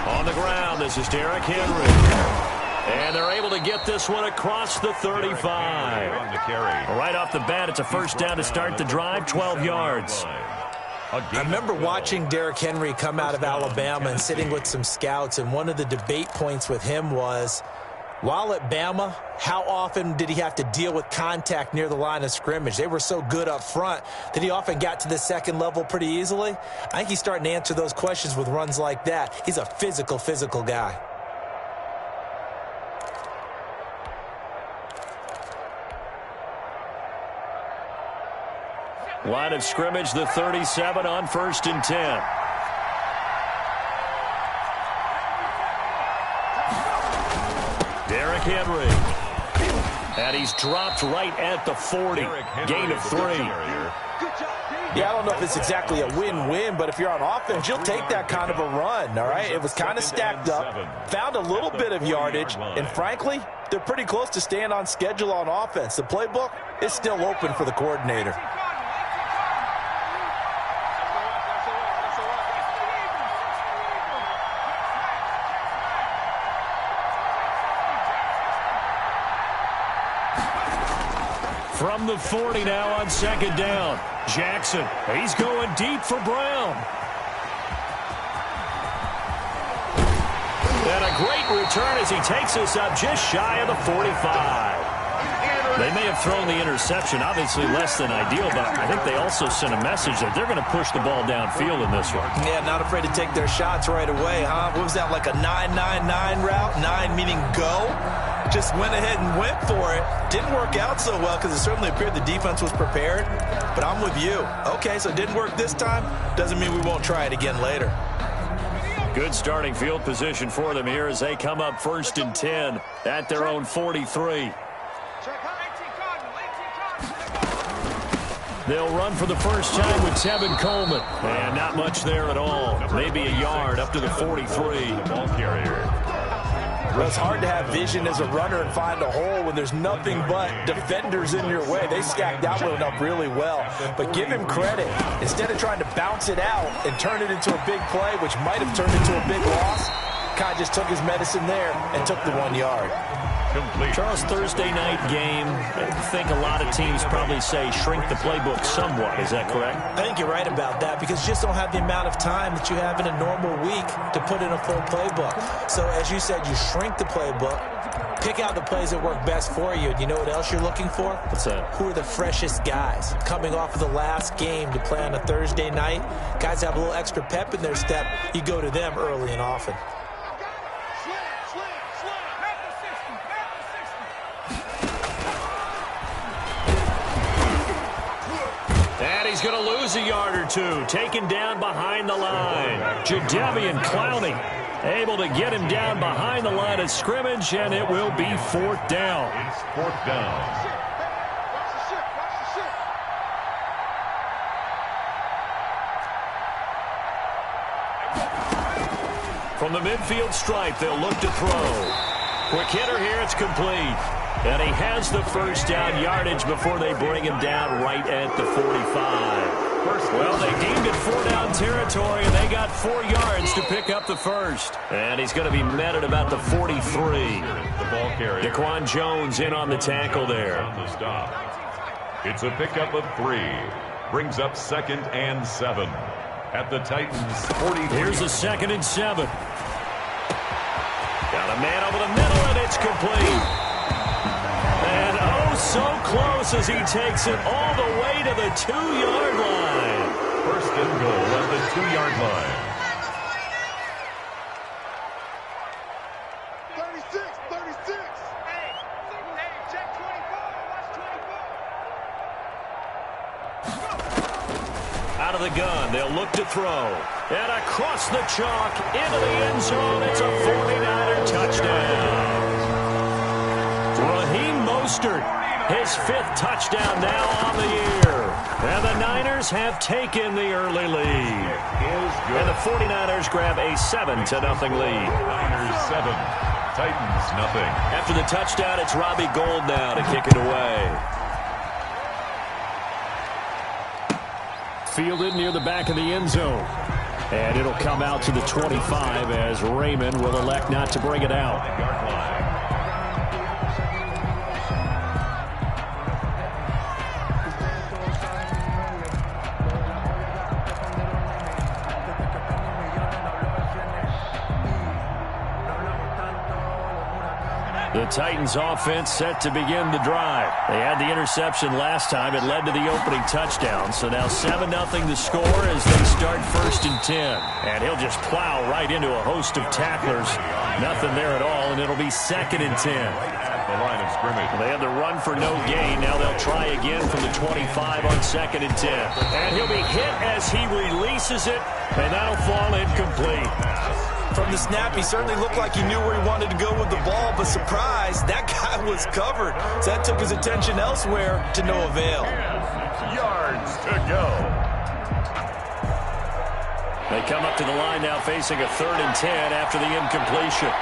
On the ground, this is Derrick Henry. And they're able to get this one across the 35. Right off the bat, it's a first down to start the drive, 12 yards. I remember watching Derrick Henry come out of Alabama and sitting with some scouts, and one of the debate points with him was, while at Bama, how often did he have to deal with contact near the line of scrimmage? They were so good up front that he often got to the second level pretty easily. I think he's starting to answer those questions with runs like that. He's a physical guy. Line of scrimmage, the 37 on 1st and 10. Derrick Henry. And he's dropped right at the 40. Gain of 3. Yeah, I don't know if it's exactly a win-win, but if you're on offense, you'll take that kind of a run, all right? It was kind of stacked up, found a little bit of yardage, and frankly, they're pretty close to staying on schedule on offense. The playbook is still open for the coordinator. From the 40 now on 2nd down. Jackson, he's going deep for Brown. And a great return as he takes us up just shy of the 45. They may have thrown the interception, obviously less than ideal, but I think they also sent a message that they're going to push the ball downfield in this one. Yeah, not afraid to take their shots right away, huh? What was that, like a 9-9-9 route? 9 meaning go? Just went ahead and went for it. Didn't work out so well because it certainly appeared the defense was prepared. But I'm with you. Okay, so it didn't work this time. Doesn't mean we won't try it again later. Good starting field position for them here as they come up 1st and 10 at their own 43. They'll run for the first time with Tevin Coleman. And not much there at all. Maybe a yard up to the 43. Ball carrier. Well, it's hard to have vision as a runner and find a hole when there's nothing but defenders in your way. They stacked that one up really well. But give him credit. Instead of trying to bounce it out and turn it into a big play, which might have turned into a big loss, Kai just took his medicine there and took the 1 yard. Complete. Charles, Thursday night game, I think a lot of teams probably say shrink the playbook somewhat. Is that correct? I think you're right about that because you just don't have the amount of time that you have in a normal week to put in a full playbook. So as you said, you shrink the playbook, pick out the plays that work best for you. And you know what else you're looking for? What's that? Who are the freshest guys coming off of the last game to play on a Thursday night? Guys have a little extra pep in their step. You go to them early and often. He's going to lose a yard or two. Taken down behind the line. Jadeveon Clowney able to get him down behind the line of scrimmage, and it will be 4th down. It's 4th down. From the midfield stripe, they'll look to throw. Quick hitter here, it's complete. And he has the first down yardage before they bring him down right at the 45. Well, they deemed it 4-down territory, and they got 4 yards to pick up the first. And he's going to be met at about the 43. The ball carrier. Daquan Jones in on the tackle there. On the stop. It's a pickup of 3. Brings up 2nd and 7. At the Titans' 43. Here's the 2nd and 7. Got a man over the middle, and it's complete. And oh, so close as he takes it all the way to the 2-yard line. 1st and goal at the 2-yard line. 36. Hey, check 24. Watch 24. Out of the gun, they'll look to throw. And across the chalk, into the end zone, it's a 49er touchdown. Raheem Mostert, his 5th touchdown now on the year. And the Niners have taken the early lead. And the 49ers grab a 7-0 lead. Niners 7, Titans nothing. After the touchdown, it's Robbie Gould now to kick it away. Fielded near the back of the end zone. And it'll come out to the 25 as Raymond will elect not to bring it out. The Titans offense set to begin the drive. They had the interception last time. It led to the opening touchdown. So now 7-0 the score as they start 1st and 10. And he'll just plow right into a host of tacklers. Nothing there at all, and it'll be 2nd and 10. At the line of scrimmage. They had the run for no gain. Now they'll try again from the 25 on 2nd and 10. And he'll be hit as he releases it, and that'll fall incomplete. From the snap, he certainly looked like he knew where he wanted to go with the ball, but surprise, that guy was covered. So that took his attention elsewhere to no avail. Yards to go. They come up to the line now facing a 3rd and 10 after the incompletion.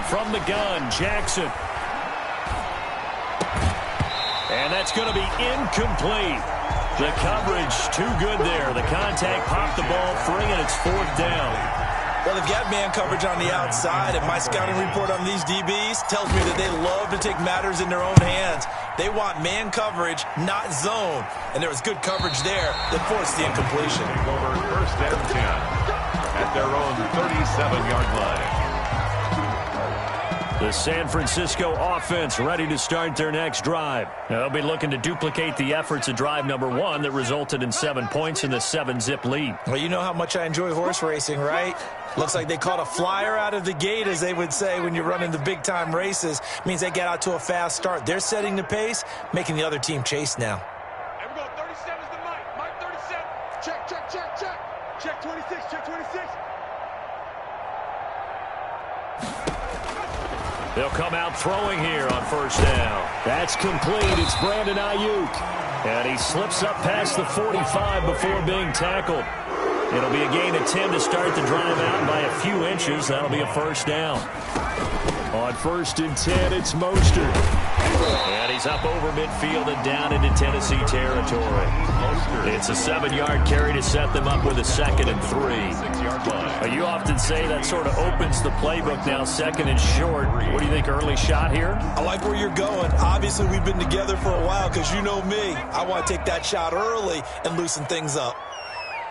From the gun, Jackson. And that's going to be incomplete. The coverage too good there. The contact popped the ball free, and it's 4th down. Well, they've got man coverage on the outside, and my scouting report on these DBs tells me that they love to take matters in their own hands. They want man coverage, not zone. And there was good coverage there that forced the incompletion. Over 1st and 10 at their own 37-yard line. The San Francisco offense ready to start their next drive. They'll be looking to duplicate the efforts of drive number 1 that resulted in 7 points in the 7-zip lead. Well, you know how much I enjoy horse racing, right? Looks like they caught a flyer out of the gate, as they would say when you're running the big-time races. Means they get out to a fast start. They're setting the pace, making the other team chase now. Here we go. 37's the Mike. Mike 37. Check, check, check, check. Check 26, check 26. They'll come out throwing here on 1st down. That's complete. It's Brandon Ayuk. And he slips up past the 45 before being tackled. It'll be a gain of 10 to start the drive out by a few inches. That'll be a 1st down. On 1st and 10, it's Mostert. And he's up over midfield and down into Tennessee territory. It's a 7-yard carry to set them up with a 2nd and 3. 6-yard line. You often say that sort of opens the playbook now, 2nd and short. What do you think, early shot here? I like where you're going. Obviously, we've been together for a while because you know me. I want to take that shot early and loosen things up.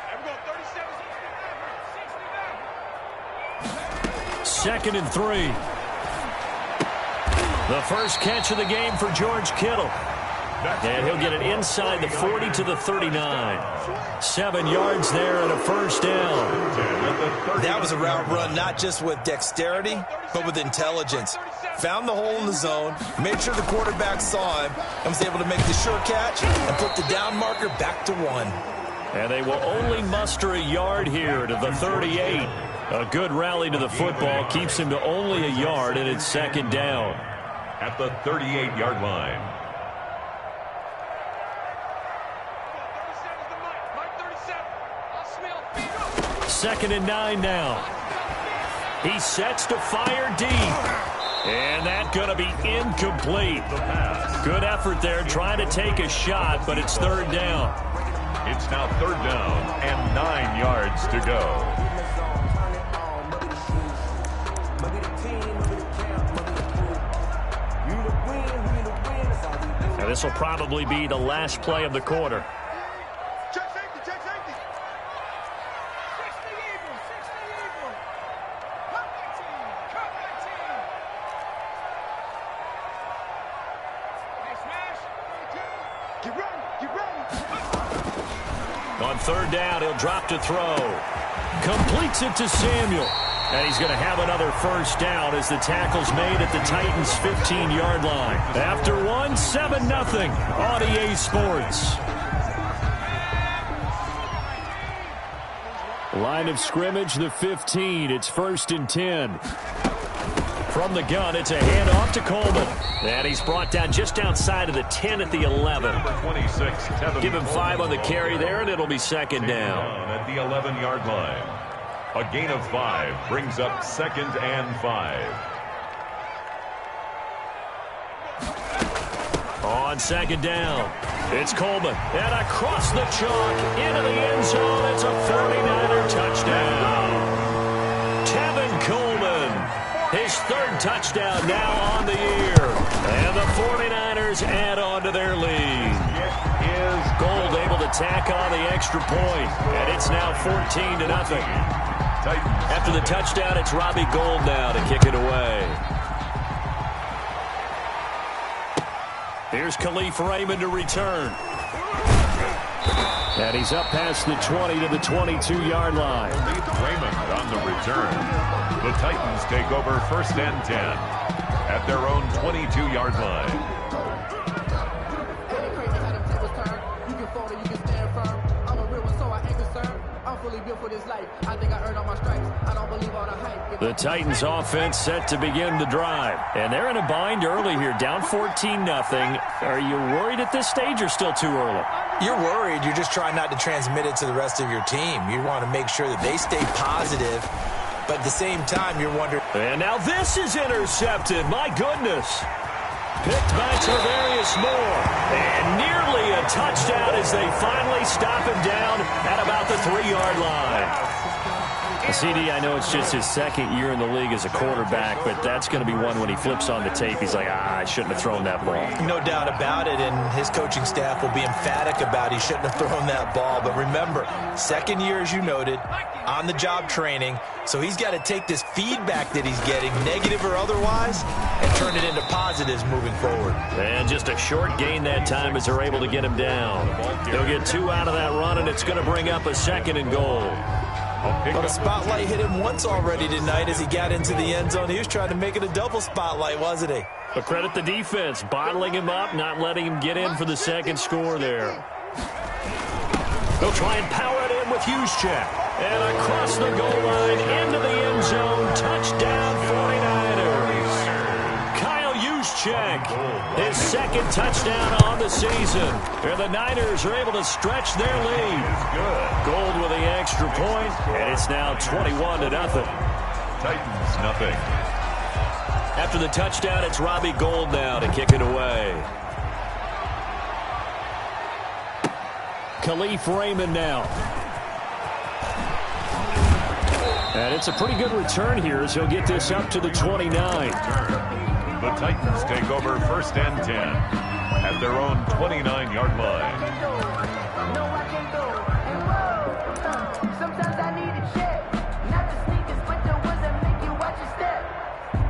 Here we go. 37's 2nd and 3. The first catch of the game for George Kittle. And he'll get it inside the 40 to the 39. 7 yards there and a 1st down. That was a route run not just with dexterity, but with intelligence. Found the hole in the zone, made sure the quarterback saw him, and was able to make the sure catch and put the down marker back to 1. And they will only muster a yard here to the 38. A good rally to the football keeps him to only a yard, and it's 2nd down. At the 38-yard line. 37's the Mike 37. I'll smell feet. 2nd and 9 now. He sets to fire deep. And that's going to be incomplete. Good effort there trying to take a shot, but it's 3rd down. It's now 3rd down and 9 yards to go. Now this will probably be the last play of the quarter. Check safety, check safety. 60 Eagles, 60 Eagles. Cut that team, cut that team. Hey, smash. Get ready, get ready. On 3rd down, he'll drop to throw. Completes it to Samuel. And he's going to have another 1st down as the tackle's made at the Titans' 15-yard line. After 7-0 on EA Sports. Line of scrimmage, the 15. It's 1st and 10. From the gun, it's a handoff to Coleman. And he's brought down just outside of the 10 at the 11. Number 26, Tevin Give him 5 on the carry there, and it'll be 2nd down. at the 11-yard line. A gain of 5 brings up 2nd and 5. On 2nd down, it's Coleman. And across the chalk, into the end zone. It's a 49er touchdown. Tevin Coleman, his 3rd touchdown now on the year. And the 49ers add on to their lead. Gold able to tack on the extra point. And it's now 14-0. After the touchdown, it's Robbie Gould now to kick it away. Here's Khalif Raymond to return. And he's up past the 20 to the 22-yard line. Khalif Raymond on the return. The Titans take over 1st and 10 at their own 22-yard line. The Titans offense set to begin the drive. And they're in a bind early here, down 14-0. Are you worried at this stage or still too early? You're worried. You're just trying not to transmit it to the rest of your team. You want to make sure that they stay positive. But at the same time, you're wondering. And now this is intercepted. My goodness. Picked by Tarvarius Moore. And nearly a touchdown as they finally stop him down at about the 3-yard line. CD, I know it's just his 2nd year in the league as a quarterback, but that's going to be one when he flips on the tape. He's like, I shouldn't have thrown that ball. No doubt about it, and his coaching staff will be emphatic about he shouldn't have thrown that ball. But remember, 2nd year, as you noted, on-the-job training, so he's got to take this feedback that he's getting, negative or otherwise, and turn it into positives moving forward. And just a short gain that time as they're able to get him down. They'll get 2 out of that run, and it's going to bring up a 2nd and goal. But a spotlight hit him once already tonight as he got into the end zone. He was trying to make it a double spotlight, wasn't he? But credit the defense, bottling him up, not letting him get in for the 2nd score there. They'll try and power it in with Juszczyk. And across the goal line, into the end zone, touchdown 49ers. Kyle Juszczyk, his 2nd touchdown on the season. And the Niners are able to stretch their lead. Gold with the extra point, and it's now 21-0. Titans nothing. After the touchdown, it's Robbie Gould now to kick it away. Khalif Raymond now. And it's a pretty good return here as he'll get this up to the 29. The Titans take over 1st and 10 at their own 29-yard line. Sometimes I need a check, not the sneakers, but the ones that make you watch your step.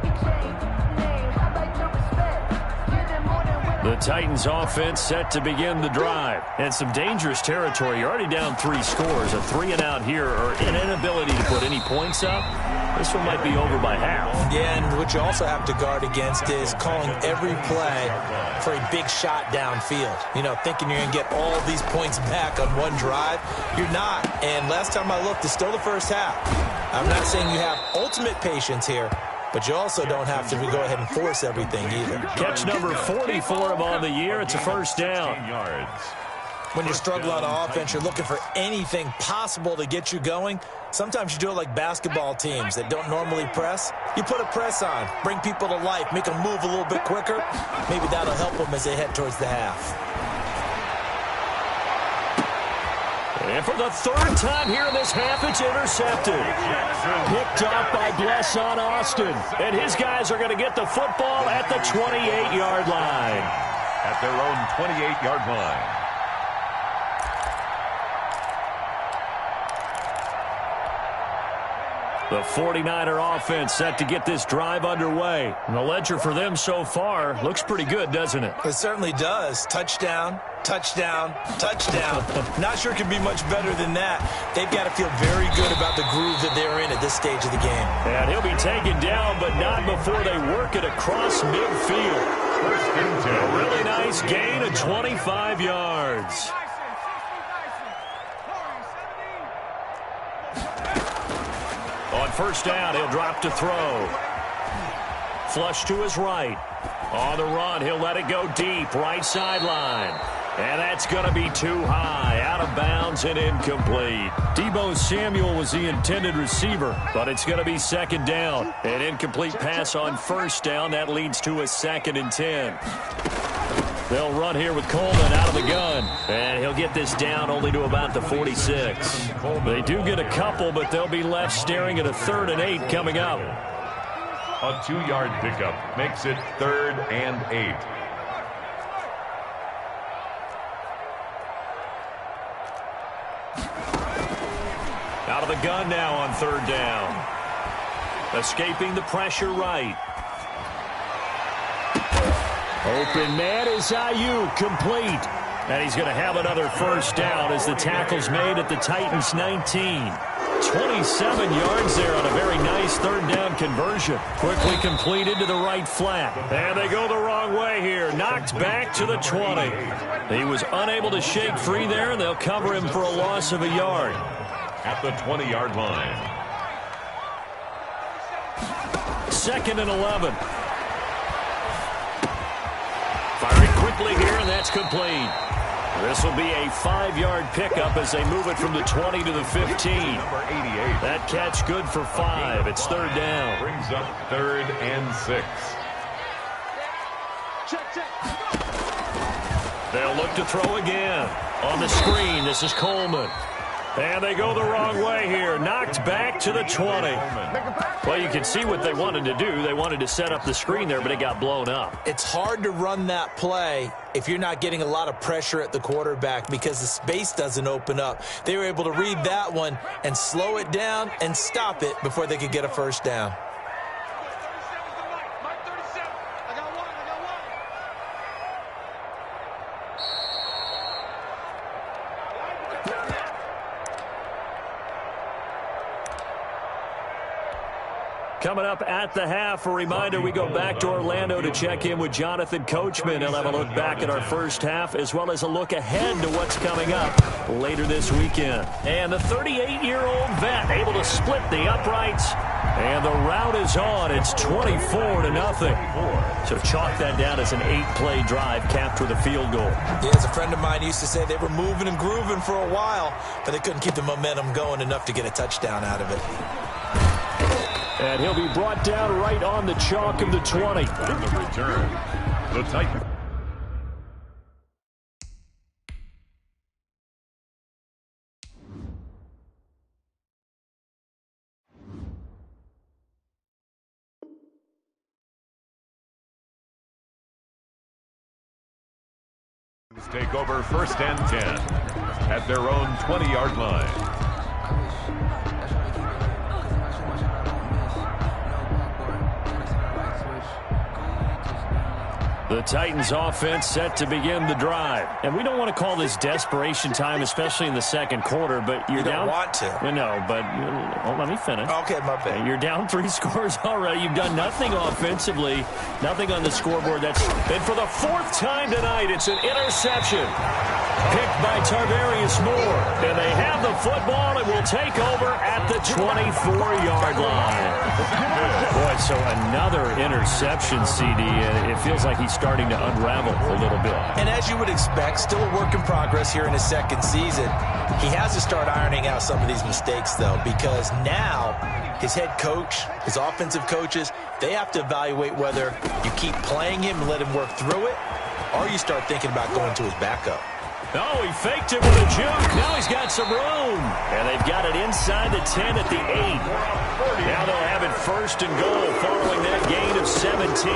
He changed name, I like your respect. Give them more than what The Titans offense set to begin the drive. And some dangerous territory. You're already down 3 scores. A 3-and-out here, or an inability to put any points up. This one might be over by half. Yeah, and what you also have to guard against is calling every play for a big shot downfield. You know, thinking you're going to get all these points back on one drive. You're not. And last time I looked, it's still the first half. I'm not saying you have ultimate patience here, but you also don't have to go ahead and force everything either. Catch number 40 for him on the year. It's a 1st down. Yards. When you struggle on offense, you're looking for anything possible to get you going. Sometimes you do it like basketball teams that don't normally press. You put a press on, bring people to life, make them move a little bit quicker. Maybe that'll help them as they head towards the half. And for the 3rd time here in this half, it's intercepted. Picked off by Blesson Austin. And his guys are going to get the football at the 28-yard line. At their own 28-yard line. The 49er offense set to get this drive underway. And the ledger for them so far looks pretty good, doesn't it? It certainly does. Touchdown, touchdown, touchdown. Not sure it can be much better than that. They've got to feel very good about the groove that they're in at this stage of the game. And he'll be taken down, but not before they work it across midfield. A really nice gain of 25 yards. On 1st down, he'll drop to throw. Flush to his right. On the run, he'll let it go deep, right sideline. And that's going to be too high, out of bounds and incomplete. Deebo Samuel was the intended receiver, but it's going to be second down. An incomplete pass on first down. That leads to a 2nd and 10. They'll run here with Coleman out of the gun. And he'll get this down only to about the 46. They do get a couple, but they'll be left staring at a 3rd and 8 coming up. A 2-yard pickup makes it 3rd and 8. Out of the gun now on 3rd down. Escaping the pressure right. Open man is Ayuk, complete. And he's going to have another first down as the tackle's made at the Titans' 19. 27 yards there on a very nice 3rd down conversion. Quickly completed to the right flat. And they go the wrong way here. Knocked back to the 20. He was unable to shake free there, and they'll cover him for a loss of a yard. At the 20-yard line. 2nd and 11. Firing quickly here, and that's complete. This will be a 5-yard pickup as they move it from the 20 to the 15. Number 88. That catch good for 5. It's 3rd down. Brings up 3rd and 6. They'll look to throw again. On the screen, this is Coleman. And they go the wrong way here. Knocked back to the 20. Well, you can see what they wanted to do. They wanted to set up the screen there, but it got blown up. It's hard to run that play if you're not getting a lot of pressure at the quarterback because the space doesn't open up. They were able to read that one and slow it down and stop it before they could get a first down. Coming up at the half, a reminder, we go back to Orlando to check in with Jonathan Coachman. He'll have a look back at our first half as well as a look ahead to what's coming up later this weekend. And the 38-year-old vet able to split the uprights. And the route is on. It's 24-0. So chalk that down as an 8-play drive capped with a field goal. Yeah, as a friend of mine used to say, they were moving and grooving for a while, but they couldn't keep the momentum going enough to get a touchdown out of it. And he'll be brought down right on the chalk of the 20. In the return, the Titans. Take over 1st and 10 at their own 20-yard line. The Titans offense set to begin the drive. And we don't want to call this desperation time, especially in the second quarter, but you're down. You don't want to. No, but let me finish. Okay, my bad. You're down 3 scores already. You've done nothing offensively, nothing on the scoreboard. And for the 4th time tonight, it's an interception. Picked by Tarvarius Moore. And they have the football and will take over at the 24-yard line. Boy, so another interception, CD. It feels like he's starting to unravel a little bit. And as you would expect, still a work in progress here in his 2nd season. He has to start ironing out some of these mistakes, though, because now his head coach, his offensive coaches, they have to evaluate whether you keep playing him and let him work through it, or you start thinking about going to his backup. Oh, he faked it with a juke. Now he's got some room. And they've got it inside the 10 at the 8. Now they'll have it 1st and goal following that gain of 17.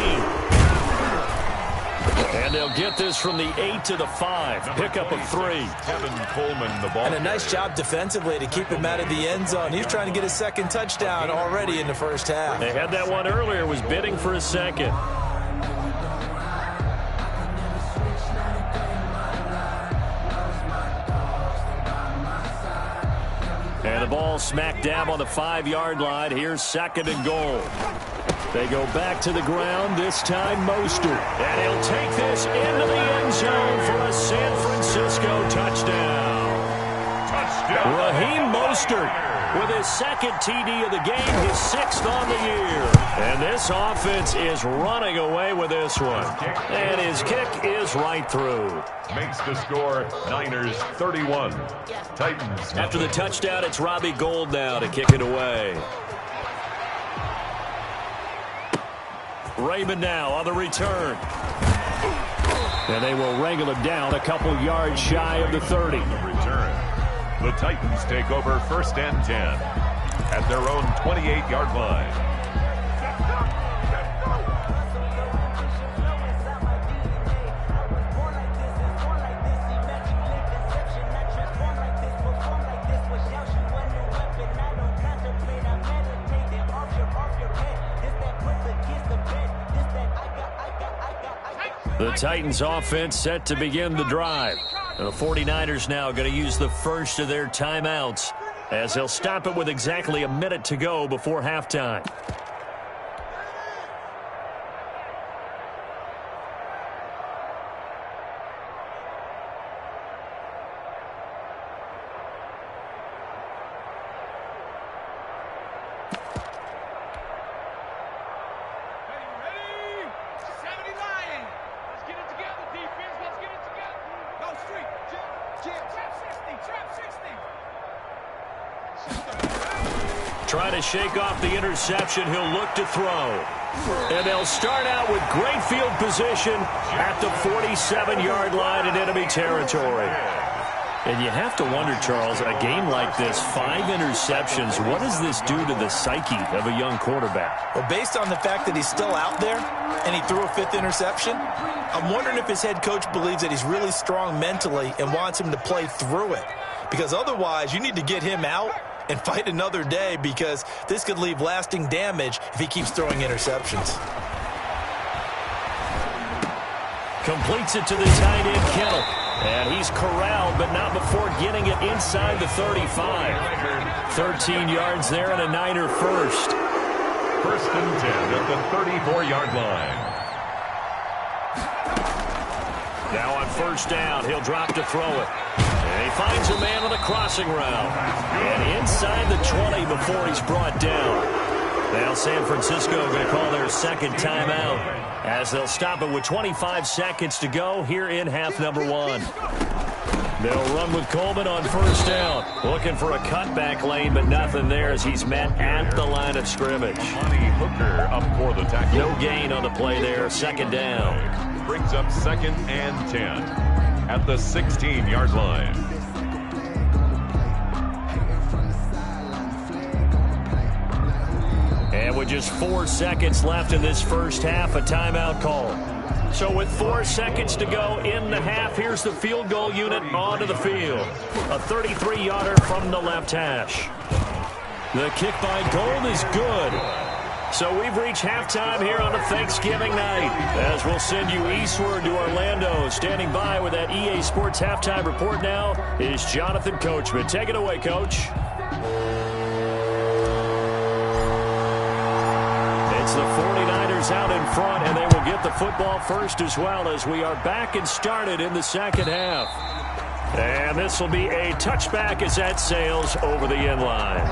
And they'll get this from the 8 to the 5. Pickup of 3. Kevin Coleman, the ball. And a nice job defensively to keep him out of the end zone. He's trying to get his 2nd touchdown already in the first half. They had that one earlier, was bidding for a 2nd. And the ball smack dab on the 5-yard line. Here's 2nd and goal. They go back to the ground, this time Mostert. And he'll take this into the end zone for a San Francisco touchdown. Raheem Mostert with his 2nd TD of the game, his 6th on the year. And And this offense is running away with this one. And his kick is right through. Makes the score Niners 31. Titans. After the touchdown, it's Robbie Gould now to kick it away. Raymond now on the return. And they will wrangle it down a couple yards shy of the 30. Return. The Titans take over 1st and 10 at their own 28-yard line. The Titans offense set to begin the drive. And the 49ers now going to use the first of their timeouts as they'll stop it with exactly a minute to go before halftime. Trying to shake off the interception, he'll look to throw. And they'll start out with great field position at the 47-yard line in enemy territory. And you have to wonder, Charles, a game like this, 5 interceptions, what does this do to the psyche of a young quarterback? Well, based on the fact that he's still out there and he threw a 5th interception, I'm wondering if his head coach believes that he's really strong mentally and wants him to play through it. Because otherwise, you need to get him out and fight another day, because this could leave lasting damage if he keeps throwing interceptions. Completes it to the tight end, Kittle. And he's corralled, but not before getting it inside the 35. 13 yards there and a Niner first. 1st and 10 at the 34-yard line. Now on 1st down, he'll drop to throw it. And he finds a man on the crossing route. And inside the 20 before he's brought down. Now San Francisco going to call their 2nd timeout as they'll stop it with 25 seconds to go here in half number 1. They'll run with Coleman on 1st down. Looking for a cutback lane, but nothing there as he's met at the line of scrimmage. Money Hooker up for the tackle. No gain on the play there. 2nd down. Brings up 2nd and 10 at the 16-yard line. And with just 4 seconds left in this first half, a timeout call. So with 4 seconds to go in the half, here's the field goal unit onto the field. A 33-yarder from the left hash. The kick by Gould is good. So we've reached halftime here on a Thanksgiving night, as we'll send you eastward to Orlando. Standing by with that EA Sports halftime report now is Jonathan Coachman. Take it away, Coach. It's the 49ers out in front, and they will get the football first as well, as we are back and started in the 2nd half. And this will be a touchback as that sails over the end line.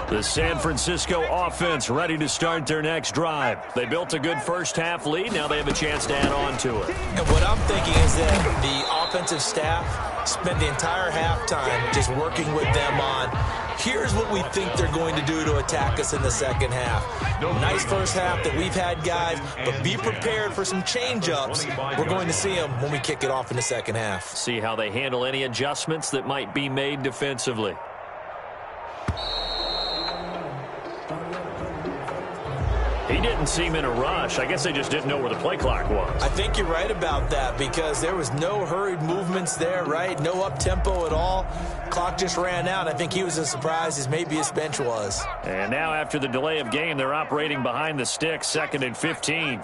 The San Francisco offense ready to start their next drive. They built a good first half lead. Now they have a chance to add on to it. And what I'm thinking is that the offensive staff spent the entire halftime just working with them on, here's what we think they're going to do to attack us in the 2nd half. Nice first half that we've had, guys, but be prepared for some change-ups. We're going to see them when we kick it off in the 2nd half. See how they handle any adjustments that might be made defensively. He didn't seem in a rush. I guess they just didn't know where the play clock was. I think you're right about that, because there was no hurried movements there, right? No up-tempo at all. Clock just ran out. I think he was as surprised as maybe his bench was. And now after the delay of game, they're operating behind the sticks, 2nd and 15.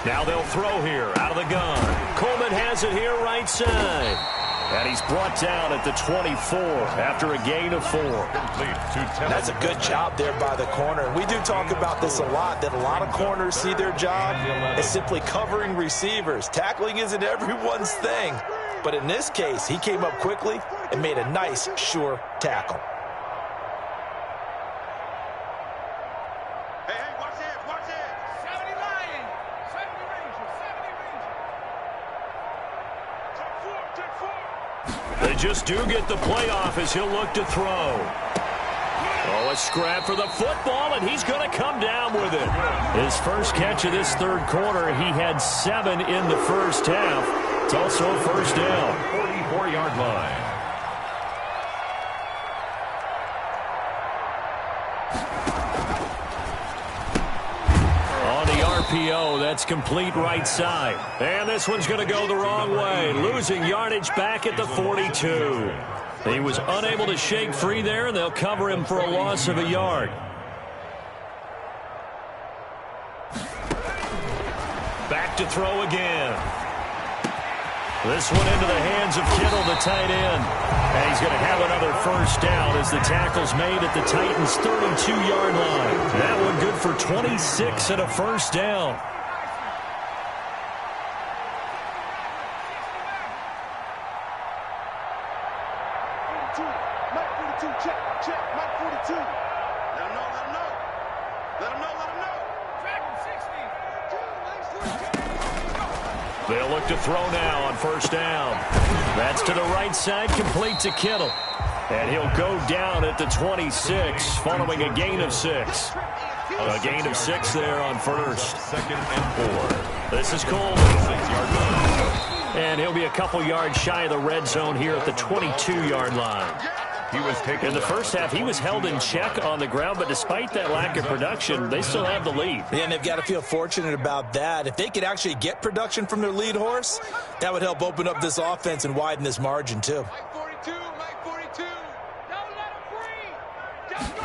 Now they'll throw here out of the gun. Coleman has has it here right side. And he's brought down at the 24 after a gain of 4. That's a good job there by the corner. We do talk about this a lot, that a lot of corners see their job as simply covering receivers. Tackling isn't everyone's thing. But in this case, he came up quickly and made a nice, sure tackle. Hey, watch this, watch this. 70 Lions, 70 Rangers, 70 Rangers. Take 4. They just do get the playoff as he'll look to throw. Oh, a scrap for the football, and he's going to come down with it. His first catch of this third quarter, he had 7 in the first half. It's also a first down. 44-yard line. On the RPO, that's complete right side. And this one's going to go the wrong way, losing yardage back at the 42. He was unable to shake free there, and they'll cover him for a loss of a yard. Back to throw again. This one into the hands of Kittle, the tight end. And he's going to have another first down as the tackle's made at the Titans' 32-yard line. That one good for 26 and a first down. Mike 42, check, Mike 42. Let him know. Let him know. Track him 60. 2, Mike 42. They'll look to throw now on first down. That's to the right side, complete to Kittle. And he'll go down at the 26, following a gain of 6. A gain of 6 there on first. 2nd and 4. This is Coleman. 6-yard line. And he'll be a couple yards shy of the red zone here at the 22-yard line. He was taken In the first half, he was held in check on the ground, but despite that lack of production, they still have the lead. Yeah, and they've got to feel fortunate about that. If they could actually get production from their lead horse, that would help open up this offense and widen this margin, too. Mike 42. Don't let him breathe. Just go.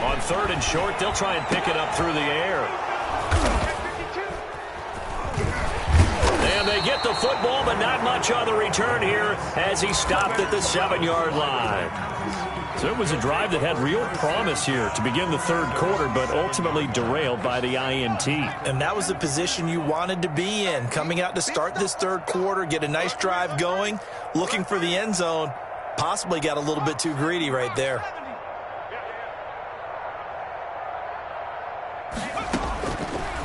On 3rd and short, they'll try and pick it up through the air. And they get the football, but not much on the return here as he stopped at the 7-yard line. So it was a drive that had real promise here to begin the third quarter, but ultimately derailed by the INT. And that was the position you wanted to be in, coming out to start this third quarter, get a nice drive going, looking for the end zone. Possibly got a little bit too greedy right there.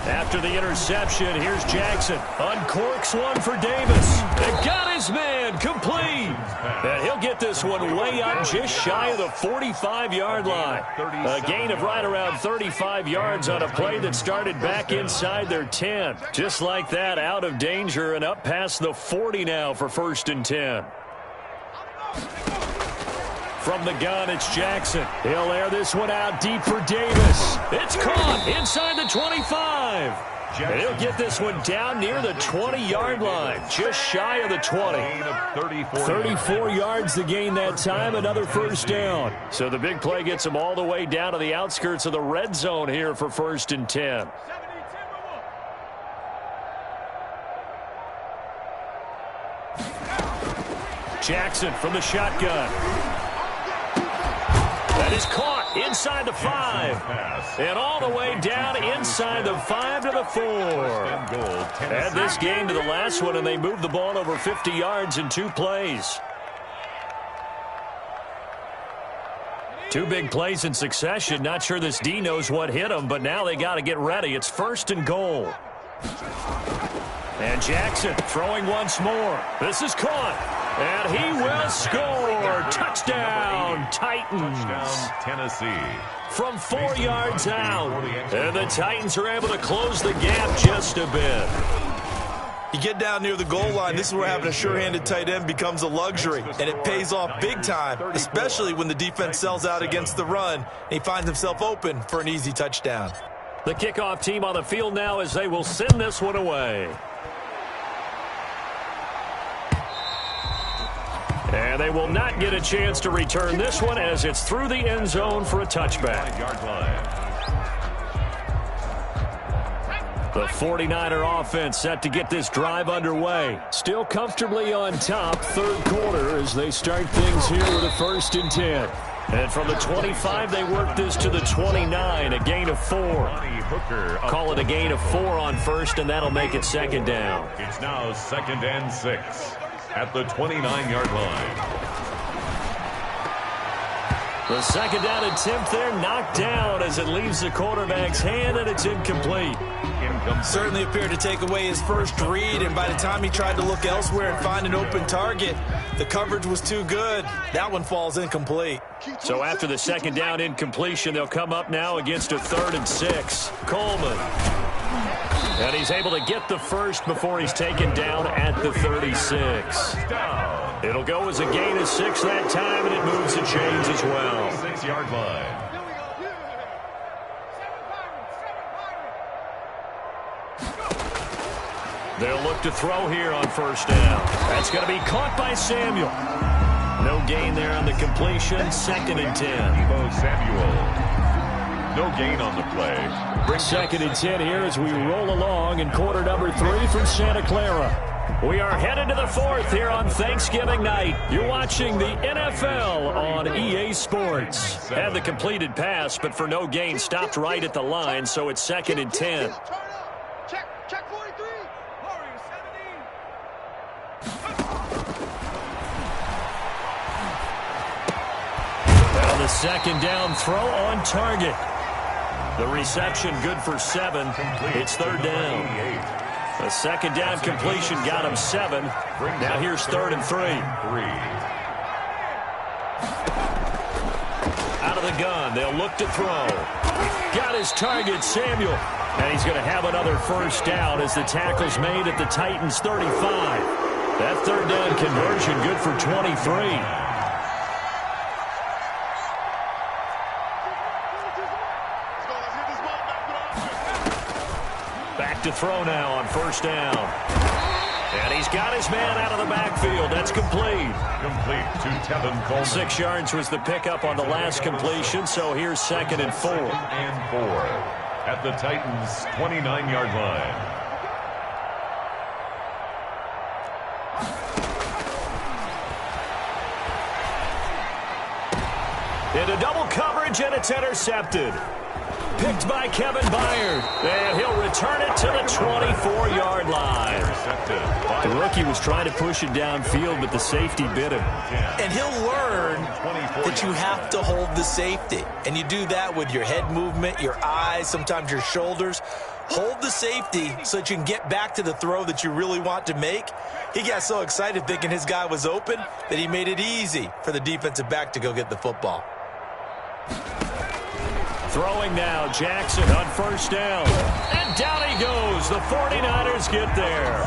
After the interception, here's Jackson. Uncorks one for Davis. They got his man complete. And he'll get this one way up just shy of the 45-yard line. A gain of right around 35 yards on a play that started back inside their 10. Just like that, out of danger and up past the 40 now for 1st and 10. From the gun, it's Jackson. He'll air this one out deep for Davis. It's caught inside the 25. And he'll get this one down near the 20-yard line, just shy of the 20. 34 yards the gain that time, another first down. So the big play gets him all the way down to the outskirts of the red zone here for 1st and 10. Jackson from the shotgun. That is caught inside the 5. And all the way down inside the 5 to the 4. Add this game to the last one, and they moved the ball over 50 yards in 2 plays. 2 big plays in succession. Not sure this D knows what hit him, but now they got to get ready. It's 1st and goal. And Jackson throwing once more. This is caught. And he will score. Touchdown, Titans. Touchdown, Tennessee. From 4 yards out. And the Titans are able to close the gap just a bit. You get down near the goal line, this is where having a sure-handed tight end becomes a luxury, and it pays off big time, especially when the defense sells out against the run, and he finds himself open for an easy touchdown. The kickoff team on the field now as they will send this one away. And they will not get a chance to return this one as it's through the end zone for a touchback. 5-yard line. The 49er offense set to get this drive underway. Still comfortably on top, third quarter, as they start things here with a 1st and 10. And from the 25, they work this to the 29, a gain of 4. Call it a gain of 4 on first, and that'll make it 2nd down. It's now 2nd and 6 at the 29-yard line. The 2nd down attempt there knocked down as it leaves the quarterback's hand, and it's incomplete. Certainly appeared to take away his first read, and by the time he tried to look elsewhere and find an open target, the coverage was too good. That one falls incomplete. So after the 2nd down incompletion, they'll come up now against a 3rd and 6. Coleman. And he's able to get the first before he's taken down at the 36. It'll go as a gain of 6 that time, and it moves the chains as well. 6-yard line. They'll look to throw here on 1st down. That's going to be caught by Samuel. No gain there on the completion. 2nd and 10. Samuel. No gain on the play. 2nd and 10 here as we roll along in quarter number 3 from Santa Clara. We are headed to the 4th here on Thanksgiving night. You're watching the NFL on EA Sports. Had the completed pass, but for no gain, stopped right at the line, so it's 2nd and 10. Check 43. Warriors 17. Now the 2nd down throw on target. The reception good for 7. It's 3rd down. A 2nd down completion got him 7. Now here's 3rd and 3. Out of the gun, they'll look to throw. Got his target, Samuel. And he's going to have another 1st down as the tackle's made at the Titans' 35. That 3rd down conversion good for 23. Back to throw now on 1st down. And he's got his man out of the backfield. That's complete. Complete to Tevin Coleman. 6 yards was the pickup on the last completion, so here's 2nd and 4. 2nd and 4 at the Titans' 29-yard line. Into double coverage, and it's intercepted. Picked by Kevin Byard. And he'll return it to the 24-yard line. The rookie was trying to push it downfield, but the safety bit him. And he'll learn that you have to hold the safety. And you do that with your head movement, your eyes, sometimes your shoulders. Hold the safety so that you can get back to the throw that you really want to make. He got so excited thinking his guy was open that he made it easy for the defensive back to go get the football. Throwing now, Jackson on 1st down. And down he goes. The 49ers get there.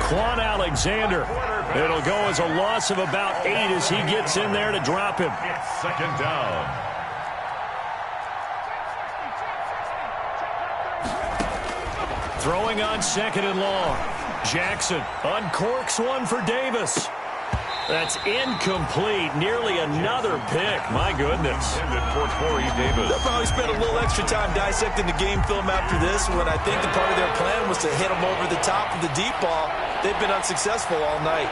Quan Alexander. It'll go as a loss of about 8 as he gets in there to drop him. It's 2nd down. Throwing on 2nd and long. Jackson uncorks one for Davis. That's incomplete. Nearly another pick. My goodness. For Corey Davis. They'll probably spend a little extra time dissecting the game film after this, when I think the part of their plan was to hit them over the top of the deep ball. They've been unsuccessful all night.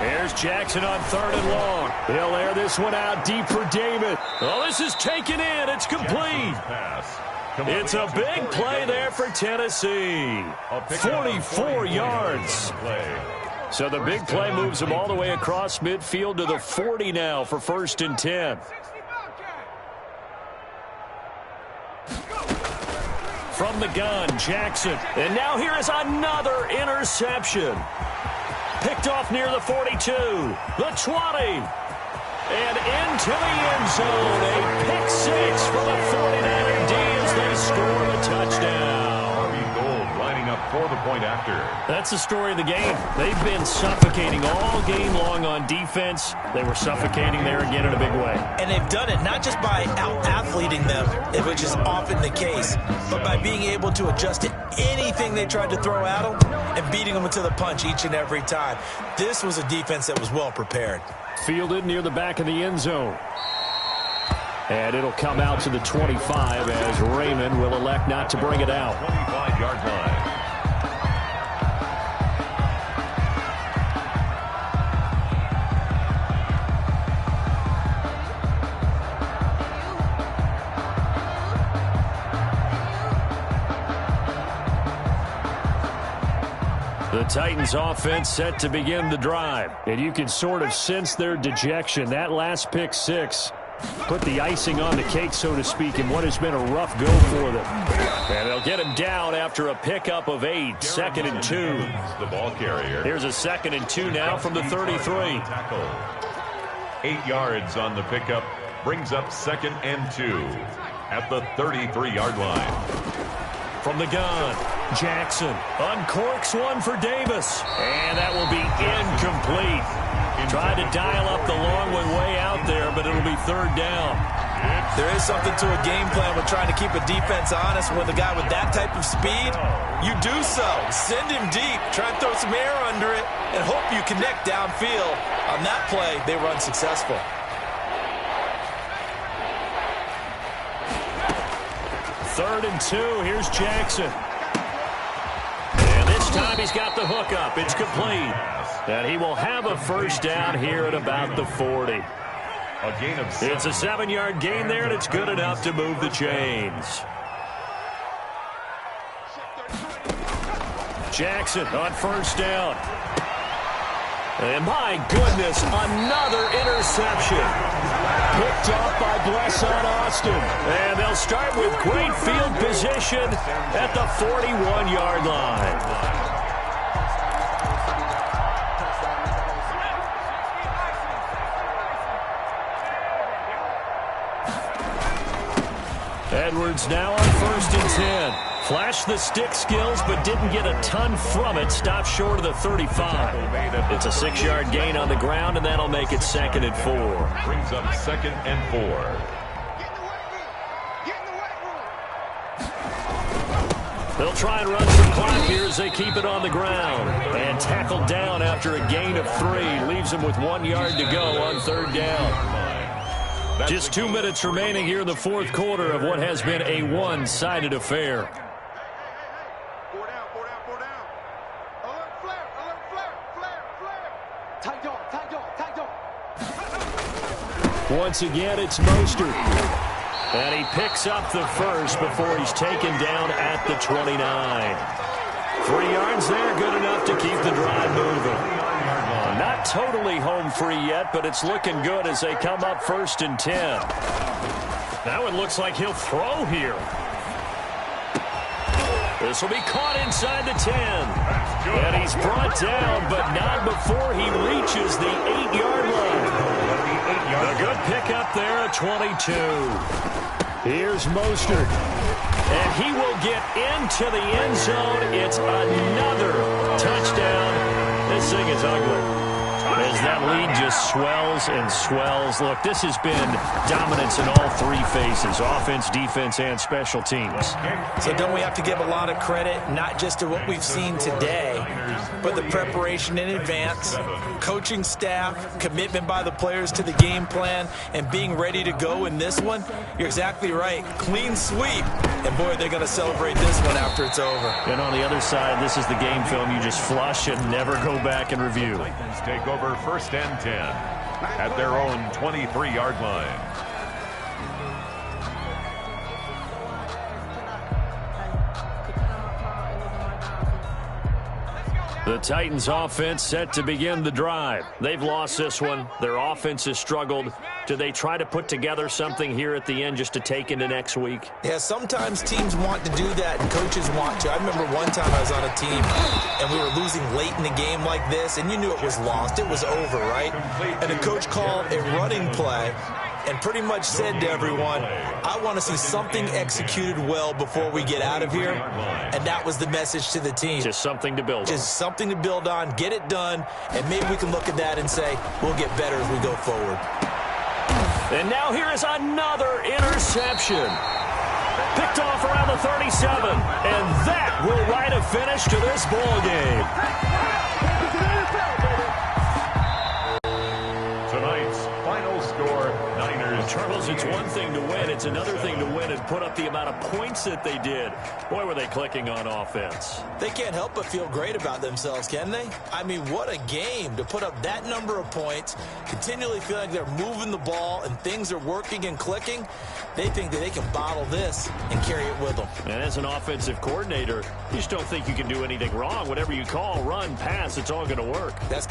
Here's Jackson on 3rd and long. He'll air this one out deep for David. Oh, this is taken in. It's complete. It's a big play there for Tennessee. 44 yards. So the big play moves him all the way across midfield to the 40 now for 1st and 10. From the gun, Jackson. And now here is another interception. Picked off near the 42, the 20. And into the end zone, a pick 6 for the 49er D as they score the touchdown. Gold lining up for the point after. That's the story of the game. They've been suffocating all game long on defense. They were suffocating there again in a big way. And they've done it not just by out-athleting them, which is often the case, but by being able to adjust to anything they tried to throw at them and beating them to the punch each and every time. This was a defense that was well prepared. Fielded near the back of the end zone. And it'll come out to the 25 as Raymond will elect not to bring it out. 25-yard line. The Titans offense set to begin the drive. And you can sort of sense their dejection. That last pick six put the icing on the cake, so to speak, in what has been a rough go for them. And they'll get him down after a pickup of 8, 2nd and 2. The ball carrier. Here's a 2nd and 2 now from the 33. 8 yards on the pickup. Brings up 2nd and 2 at the 33-yard line. From the gun, Jackson uncorks one for Davis. And that will be incomplete. Tried to dial up the long way out there, but it'll be 3rd down. There is something to a game plan with trying to keep a defense honest. With a guy with that type of speed, you do so. Send him deep. Try and throw some air under it and hope you connect downfield. On that play, they were unsuccessful. Third and 2. Here's Jackson. And this time he's got the hook up. It's complete. And he will have a first down here at about the 40. A gain of 7. It's a 7-yard gain there, and it's good enough to move the chains. Jackson on first down. And my goodness, another interception. Picked off by Blesson Austin. And they'll start with great field position at the 41-yard line. Edwards now on 1st and 10. Flashed the stick skills, but didn't get a ton from it. Stopped short of the 35. It's a 6-yard gain on the ground, and that'll make it 2nd and 4. Brings up 2nd and 4. They'll try and run some clock here as they keep it on the ground. And tackled down after a gain of 3. Leaves them with 1 yard to go on 3rd down. Just 2 minutes remaining here in the 4th quarter of what has been a one-sided affair. Four down. Alert flare. Tight dog. Once again, it's Mostert. And he picks up the first before he's taken down at the 29. 3 yards there, good enough to keep the drive moving. Not totally home free yet, but it's looking good as they come up 1st and 10. Now it looks like he'll throw here. This will be caught inside the 10. And he's brought down, but not before he reaches the 8-yard line. A good pickup there at 22. Here's Mostert. And he will get into the end zone. It's another touchdown. This thing is ugly. As that lead just swells and swells. Look, this has been dominance in all 3 phases, offense, defense, and special teams. So don't we have to give a lot of credit, not just to what we've seen today, but the preparation in advance, coaching staff, commitment by the players to the game plan, and being ready to go in this one? You're exactly right. Clean sweep. And, boy, they're going to celebrate this one after it's over. And on the other side, this is the game film you just flush and never go back and review. Take over 1st and 10 at their own 23-yard line. The Titans offense set to begin the drive. They've lost this one. Their offense has struggled. Do they try to put together something here at the end just to take into next week? Yeah, sometimes teams want to do that and coaches want to. I remember one time I was on a team and we were losing late in the game like this, and you knew it was lost. It was over, right? And the coach called a running play and pretty much said to everyone, I want to see something executed well before we get out of here, and that was the message to the team. Just something to build on. Just something to build on, get it done, and maybe we can look at that and say, we'll get better as we go forward. And now here is another interception. Picked off around the 37, and that will write a finish to this ball game. Tonight's final score, Niners. Charles, it's one thing to win. It's another thing to win and put up the amount of points that they did. Boy, were they clicking on offense. They can't help but feel great about themselves, can they? I mean, what a game to put up that number of points, continually feel like they're moving the ball and things are working and clicking. They think that they can bottle this and carry it with them. And as an offensive coordinator, you just don't think you can do anything wrong. Whatever you call, run, pass, it's all going to work. That's